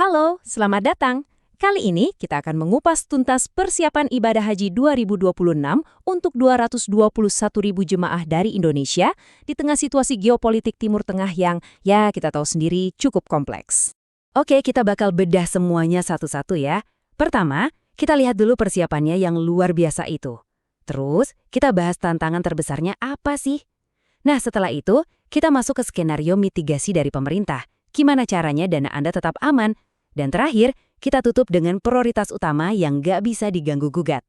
Halo, selamat datang. Kali ini kita akan mengupas tuntas persiapan ibadah haji 2026 untuk 221.000 jemaah dari Indonesia di tengah situasi geopolitik Timur Tengah yang, ya kita tahu sendiri, cukup kompleks. Oke, kita bakal bedah semuanya satu-satu ya. Pertama, kita lihat dulu persiapannya yang luar biasa itu. Terus, kita bahas tantangan terbesarnya apa sih? Nah, setelah itu, kita masuk ke skenario mitigasi dari pemerintah. Gimana caranya dana Anda tetap aman? Dan terakhir, kita tutup dengan prioritas utama yang nggak bisa diganggu-gugat.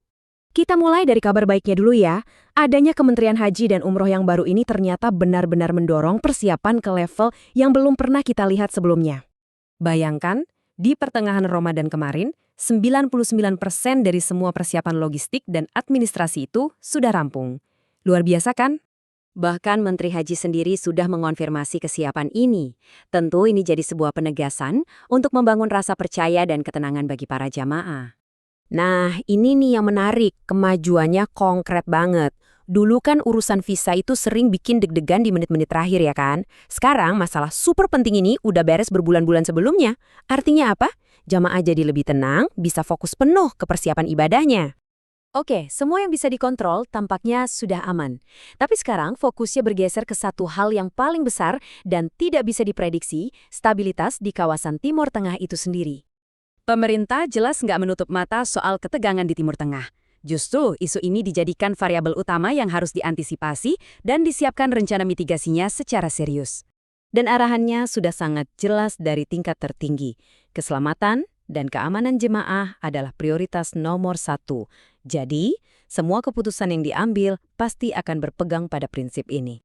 Kita mulai dari kabar baiknya dulu ya. Adanya Kementerian Haji dan Umroh yang baru ini ternyata benar-benar mendorong persiapan ke level yang belum pernah kita lihat sebelumnya. Bayangkan, di pertengahan Ramadan kemarin, 99% dari semua persiapan logistik dan administrasi itu sudah rampung. Luar biasa kan? Bahkan Menteri Haji sendiri sudah mengonfirmasi kesiapan ini. Tentu ini jadi sebuah penegasan untuk membangun rasa percaya dan ketenangan bagi para jamaah. Nah, ini nih yang menarik, kemajuannya konkret banget. Dulu kan urusan visa itu sering bikin deg-degan di menit-menit terakhir ya kan? Sekarang masalah super penting ini udah beres berbulan-bulan sebelumnya. Artinya apa? Jamaah jadi lebih tenang, bisa fokus penuh ke persiapan ibadahnya. Oke, semua yang bisa dikontrol tampaknya sudah aman. Tapi sekarang fokusnya bergeser ke satu hal yang paling besar dan tidak bisa diprediksi, stabilitas di kawasan Timur Tengah itu sendiri. Pemerintah jelas nggak menutup mata soal ketegangan di Timur Tengah. Justru isu ini dijadikan variabel utama yang harus diantisipasi dan disiapkan rencana mitigasinya secara serius. Dan arahannya sudah sangat jelas dari tingkat tertinggi. Keselamatan dan keamanan jemaah adalah prioritas nomor 1. Jadi, semua keputusan yang diambil pasti akan berpegang pada prinsip ini.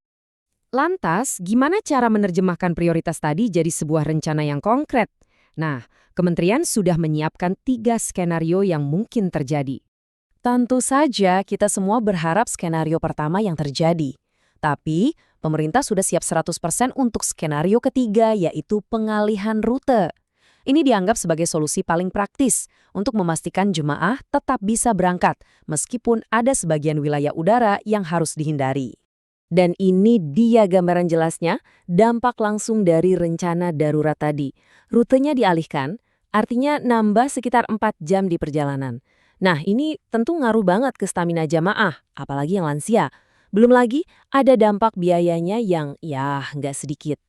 Lantas, gimana cara menerjemahkan prioritas tadi jadi sebuah rencana yang konkret? Nah, Kementerian sudah menyiapkan 3 skenario yang mungkin terjadi. Tentu saja kita semua berharap skenario pertama yang terjadi. Tapi, pemerintah sudah siap 100% untuk skenario ketiga, yaitu pengalihan rute. Ini dianggap sebagai solusi paling praktis untuk memastikan jemaah tetap bisa berangkat, meskipun ada sebagian wilayah udara yang harus dihindari. Dan ini dia gambaran jelasnya, dampak langsung dari rencana darurat tadi. Rutenya dialihkan, artinya nambah sekitar 4 jam di perjalanan. Nah, ini tentu ngaruh banget ke stamina jamaah, apalagi yang lansia. Belum lagi ada dampak biayanya yang nggak sedikit.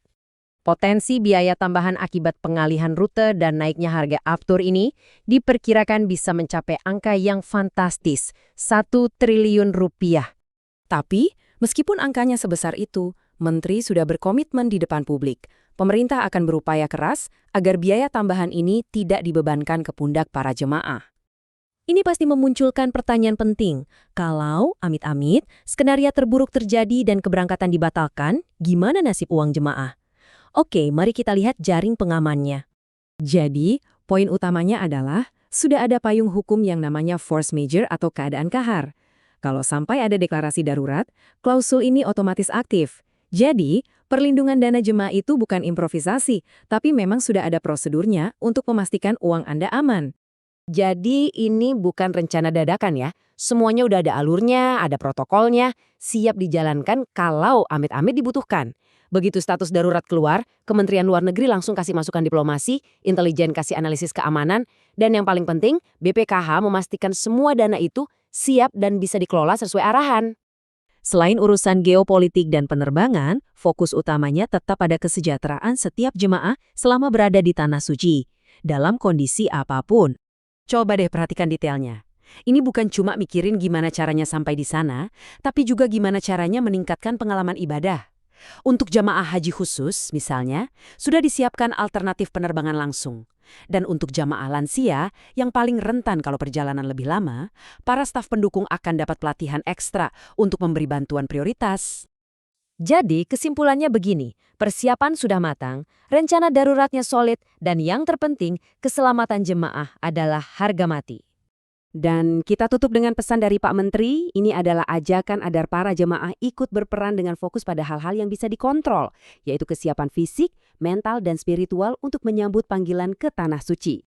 Potensi biaya tambahan akibat pengalihan rute dan naiknya harga aftur ini diperkirakan bisa mencapai angka yang fantastis, 1 triliun rupiah. Tapi, meskipun angkanya sebesar itu, Menteri sudah berkomitmen di depan publik. Pemerintah akan berupaya keras agar biaya tambahan ini tidak dibebankan ke pundak para jemaah. Ini pasti memunculkan pertanyaan penting. Kalau, amit-amit, skenario terburuk terjadi dan keberangkatan dibatalkan, gimana nasib uang jemaah? Oke, mari kita lihat jaring pengamannya. Jadi, poin utamanya adalah sudah ada payung hukum yang namanya force majeure atau keadaan kahar. Kalau sampai ada deklarasi darurat, klausul ini otomatis aktif. Jadi, perlindungan dana jemaah itu bukan improvisasi, tapi memang sudah ada prosedurnya untuk memastikan uang Anda aman. Jadi, ini bukan rencana dadakan ya. Semuanya udah ada alurnya, ada protokolnya, siap dijalankan kalau amit-amit dibutuhkan. Begitu status darurat keluar, Kementerian Luar Negeri langsung kasih masukan diplomasi, intelijen kasih analisis keamanan, dan yang paling penting, BPKH memastikan semua dana itu siap dan bisa dikelola sesuai arahan. Selain urusan geopolitik dan penerbangan, fokus utamanya tetap pada kesejahteraan setiap jemaah selama berada di Tanah Suci, dalam kondisi apapun. Coba deh perhatikan detailnya. Ini bukan cuma mikirin gimana caranya sampai di sana, tapi juga gimana caranya meningkatkan pengalaman ibadah. Untuk jamaah haji khusus, misalnya, sudah disiapkan alternatif penerbangan langsung. Dan untuk jamaah lansia, yang paling rentan kalau perjalanan lebih lama, para staf pendukung akan dapat pelatihan ekstra untuk memberi bantuan prioritas. Jadi, kesimpulannya begini, persiapan sudah matang, rencana daruratnya solid, dan yang terpenting, keselamatan jemaah adalah harga mati. Dan kita tutup dengan pesan dari Pak Menteri, ini adalah ajakan agar para jemaah ikut berperan dengan fokus pada hal-hal yang bisa dikontrol, yaitu kesiapan fisik, mental, dan spiritual untuk menyambut panggilan ke Tanah Suci.